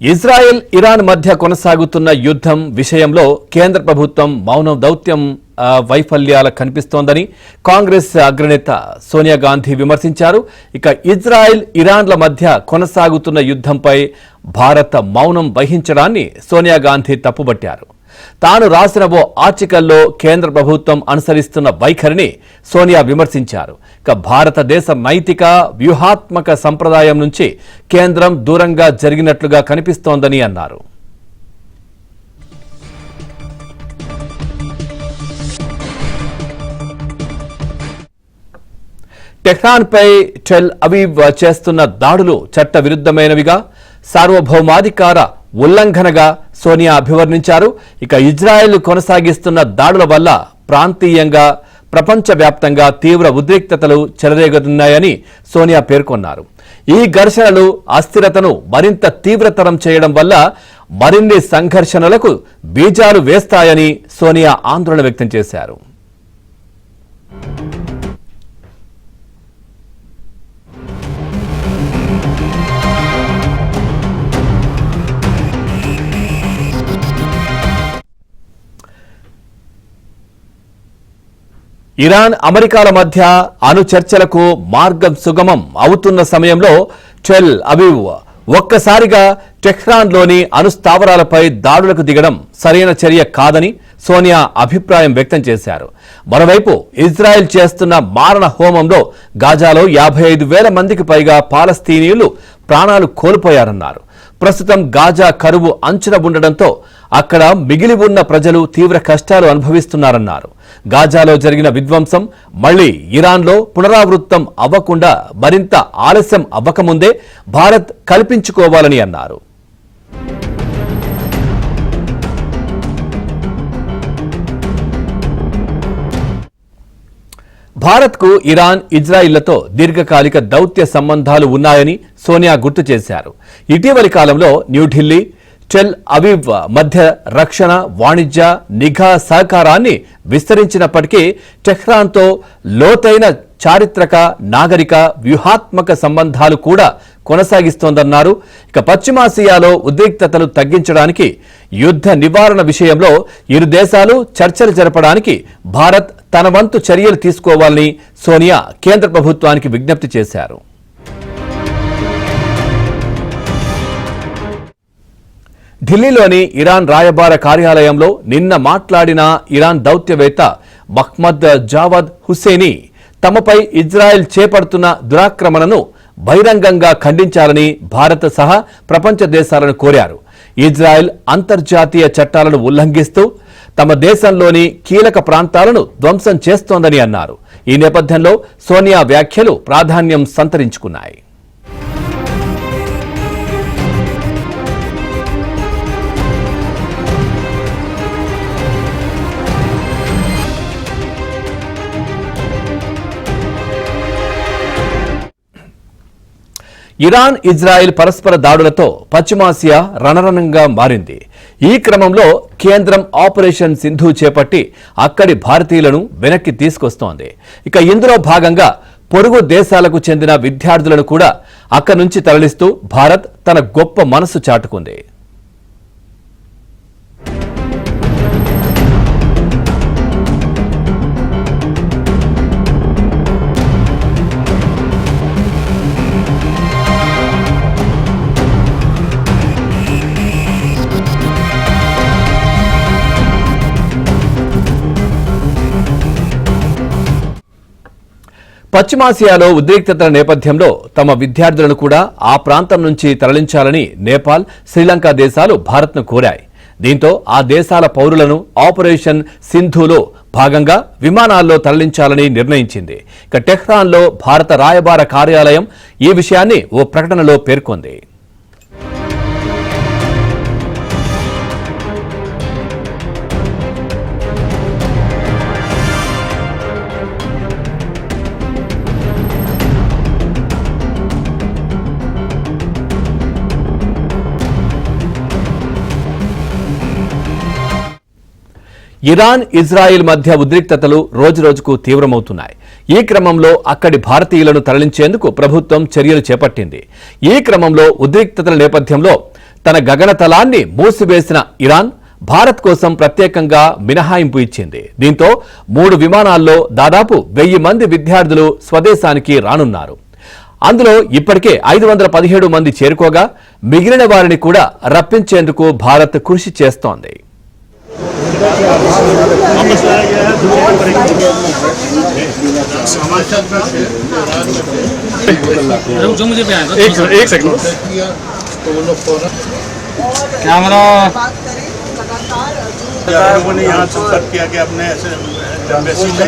Israel Iran మధ్య కొనసాగుతున్న యుద్ధం విషయంలో కేంద్ర ప్రభుత్వం మౌనం దౌత్యం వైఫల్యాల కనిపిస్తోందని కాంగ్రెస్ అగ్రనేత సోనియా గాంధీ విమర్శించారు. ఇక ఇజ్రాయెల్ ఇరాన్ల మధ్య కొనసాగుతున్న యుద్ధంపై భారత మౌనం వహించడాన్ని సోనియా గాంధీ తప్పుబట్టారు. తాను రాసిన ఓ ఆర్టికల్లో కేంద్ర ప్రభుత్వం అనుసరిస్తున్న వైఖరిని సోనియా విమర్శించారు. ఇక భారతదేశ నైతిక వ్యూహాత్మక సంప్రదాయం నుంచి కేంద్రం దూరంగా జరిగినట్లుగా కనిపిస్తోందని అన్నారు. టెహ్రాన్పై టెల్ అవీవ్ చేస్తున్న దాడులు చట్ట విరుద్ధమైనవిగా, సార్వభౌమాధికార ఉల్లంఘనగా సోనియా అభివర్ణించారు. ఇక ఇజ్రాయెల్ కొనసాగిస్తున్న దాడుల వల్ల ప్రాంతీయంగా ప్రపంచవ్యాప్తంగా తీవ్ర ఉద్రిక్తతలు చెలరేగుతున్నాయని సోనియా పేర్కొన్నారు. ఈ ఘర్షణలు అస్థిరతను మరింత తీవ్రతరం చేయడం వల్ల మరిన్ని సంఘర్షణలకు బీజాలు వేస్తాయని సోనియా ఆందోళన వ్యక్తం చేశారు. ఇరాన్ అమెరికాల మధ్య అణు చర్చలకు మార్గం సుగమం అవుతున్న సమయంలో టెల్ అవీవ్ ఒక్కసారిగా టెహ్రాన్లోని అణు స్థావరాలపై దాడులకు దిగడం సరైన చర్య కాదని సోనియా అభిప్రాయం వ్యక్తం చేశారు. మరోవైపు ఇజ్రాయెల్ చేస్తున్న మారణ హోమంలో గాజాలో 55,000 మందికి పైగా పాలస్తీనీయులు ప్రాణాలు కోల్పోయారన్నారు. ప్రస్తుతం గాజా కరువు అంచున ఉండడంతో అక్కడ మిగిలి ఉన్న ప్రజలు తీవ్ర కష్టాలు అనుభవిస్తున్నారన్నారు. గాజాలో జరిగిన విధ్వంసం మళ్లీ ఇరాన్లో పునరావృతం అవ్వకుండా మరింత ఆలస్యం అవ్వకముందే భారత్ కల్పించుకోవాలని అన్నారు. భారత్కు ఇరాన్, ఇజ్రాయిల్లతో దీర్ఘకాలిక దౌత్య సంబంధాలు ఉన్నాయని సోనియా గుర్తు చేశారు. ఇటీవలి కాలంలో న్యూఢిల్లీ, టెల్ అవీవ్ మధ్య రక్షణ, వాణిజ్య, నిఘా సహకారాన్ని విస్తరించినప్పటికీ టెహ్రాన్తో లోతైన చారిత్రక, నాగరిక, వ్యూహాత్మక సంబంధాలు కూడా కొనసాగిస్తోందన్నారు. ఇక పశ్చిమాసియాలో ఉద్రిక్తతలు తగ్గించడానికి, యుద్ధ నివారణ విషయంలో ఇరు దేశాలు చర్చలు జరపడానికి భారత్ తన వంతు చర్యలు తీసుకోవాలని సోనియా కేంద్ర ప్రభుత్వానికి విజ్ఞప్తి చేశారు. ఢిల్లీలోని ఇరాన్ రాయబార కార్యాలయంలో నిన్న మాట్లాడిన ఇరాన్ దౌత్యవేత్త మహ్మద్ జావద్ హుస్సేనీ తమపై ఇజ్రాయెల్ చేపడుతున్న దురాక్రమణను బహిరంగంగా ఖండించాలని భారత్ సహా ప్రపంచ దేశాలను కోరారు. ఇజ్రాయెల్ అంతర్జాతీయ చట్టాలను ఉల్లంఘిస్తూ తమ దేశంలోని కీలక ప్రాంతాలను ధ్వంసం చేస్తోందని అన్నారు. ఈ నేపథ్యంలో సోనియా వ్యాఖ్యలు ప్రాధాన్యం సంతరించుకున్నాయి. ఇరాన్, ఇజ్రాయెల్ పరస్పర దాడులతో పశ్చిమాసియా రణరణంగా మారింది. ఈ క్రమంలో కేంద్రం ఆపరేషన్ సింధు చేపట్టి అక్కడి భారతీయులను వెనక్కి తీసుకొస్తోంది. ఇక ఇందులో భాగంగా పొరుగు దేశాలకు చెందిన విద్యార్థులను కూడా అక్కడి నుంచి తరలిస్తూ భారత్ తన గొప్ప మనసు చాటుకుంది. పశ్చిమాసియాలో ఉద్రిక్తతల నేపథ్యంలో తమ విద్యార్థులను కూడా ఆ ప్రాంతం నుంచి తరలించాలని నేపాల్, శ్రీలంక దేశాలు భారత్ను కోరాయి. దీంతో ఆ దేశాల పౌరులను ఆపరేషన్ సింధులో భాగంగా విమానాల్లో తరలించాలని నిర్ణయించింది. ఇక టెహ్రాన్లో భారత రాయబార కార్యాలయం ఈ విషయాన్ని ఓ ప్రకటనలో పేర్కొంది. ఇరాన్, ఇజ్రాయెల్ మధ్య ఉద్రిక్తతలు రోజురోజుకు తీవ్రమవుతున్నాయి. ఈ క్రమంలో అక్కడి భారతీయులను తరలించేందుకు ప్రభుత్వం చర్యలు చేపట్టింది. ఈ క్రమంలో ఉద్రిక్తతల నేపథ్యంలో తన గగనతలాన్ని మూసివేసిన ఇరాన్ భారత్ కోసం ప్రత్యేకంగా మినహాయింపు ఇచ్చింది. దీంతో 3 విమానాల్లో దాదాపు 1000 మంది విద్యార్థులు స్వదేశానికి రానున్నారు. అందులో ఇప్పటికే 517 మంది చేరుకోగా మిగిలిన వారిని కూడా రప్పించేందుకు భారత్ కృషి చేస్తోంది. लोगों ने यहाँ संपर्क किया कि अपने एम्बेसी में